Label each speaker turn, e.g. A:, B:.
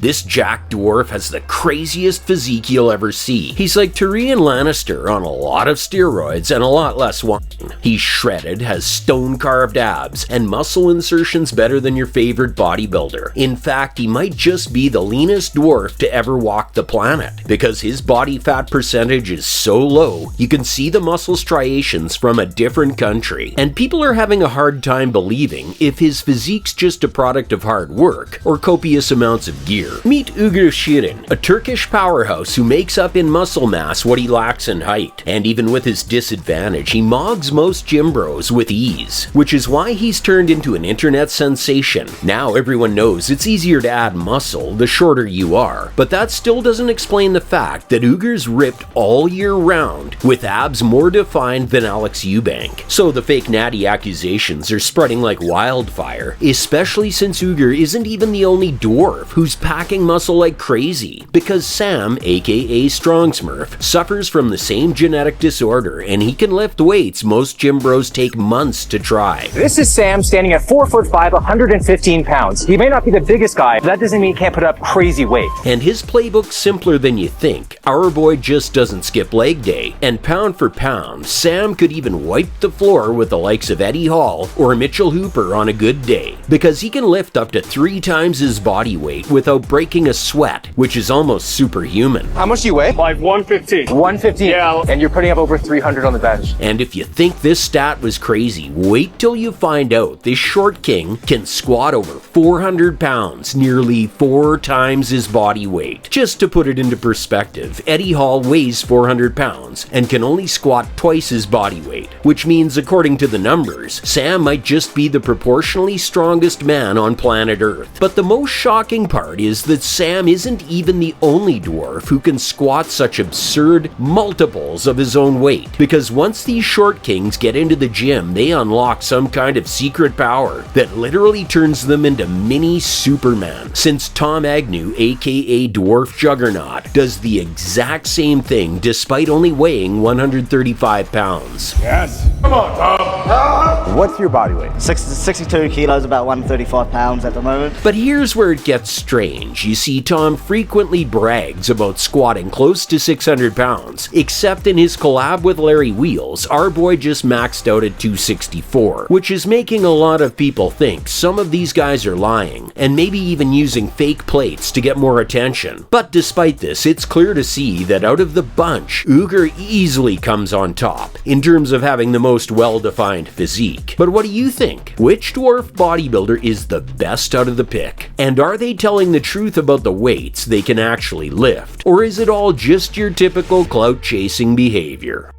A: This Jack Dwarf has the craziest physique you'll ever see. He's like Tyrion Lannister on a lot of steroids and a lot less wine. He's shredded, has stone-carved abs, and muscle insertions better than your favorite bodybuilder. In fact, he might just be the leanest dwarf to ever walk the planet. Because his body fat percentage is so low, you can see the muscle striations from a different country. And people are having a hard time believing if his physique's just a product of hard work or copious amounts of gear. Meet Ugur Shirin, a Turkish powerhouse who makes up in muscle mass what he lacks in height. And even with his disadvantage, he mogs most gym bros with ease, which is why he's turned into an internet sensation. Now everyone knows it's easier to add muscle the shorter you are, but that still doesn't explain the fact that Ugur's ripped all year round, with abs more defined than Alex Eubank. So the fake natty accusations are spreading like wildfire, especially since Ugur isn't even the only dwarf who's packing muscle like crazy, because Sam, aka Strong Smurf, suffers from the same genetic disorder and he can lift weights most gym bros take months to try.
B: This is Sam standing at 4'5", 115 pounds. He may not be the biggest guy, but that doesn't mean he can't put up crazy weight.
A: And his playbook's simpler than you think. Our boy just doesn't skip leg day. And pound for pound, Sam could even wipe the floor with the likes of Eddie Hall or Mitchell Hooper on a good day, because he can lift up to 3 times his body weight without breaking a sweat, which is almost superhuman.
B: How much do you weigh?
C: Like 115.
B: 115?
C: Yeah.
B: And you're putting up over 300 on the bench.
A: And if you think this stat was crazy, wait till you find out this short king can squat over 400 pounds, nearly 4 times his body weight. Just to put it into perspective, Eddie Hall weighs 400 pounds and can only squat twice his body weight, which means, according to the numbers, Sam might just be the proportionally strongest man on planet Earth. But the most shocking part is that Sam isn't even the only dwarf who can squat such absurd multiples of his own weight, because once these short kings get into the gym, they unlock some kind of secret power that literally turns them into mini Superman, since Tom Agnew, aka Dwarf Juggernaut, does the exact same thing despite only weighing 135 pounds.
C: Yes. Come on, Tom.
B: What's your body weight?
D: 62 kilos, about 135 pounds at the moment.
A: But here's where it gets strange. You see, Tom frequently brags about squatting close to 600 pounds, except in his collab with Larry Wheels, our boy just maxed out at 264, which is making a lot of people think some of these guys are lying, and maybe even using fake plates to get more attention. But despite this, it's clear to see that out of the bunch, Ugur easily comes on top, in terms of having the most well-defined physique. But what do you think? Which dwarf bodybuilder is the best out of the pick? And are they telling the truth about the weights they can actually lift? Or is it all just your typical clout-chasing behavior?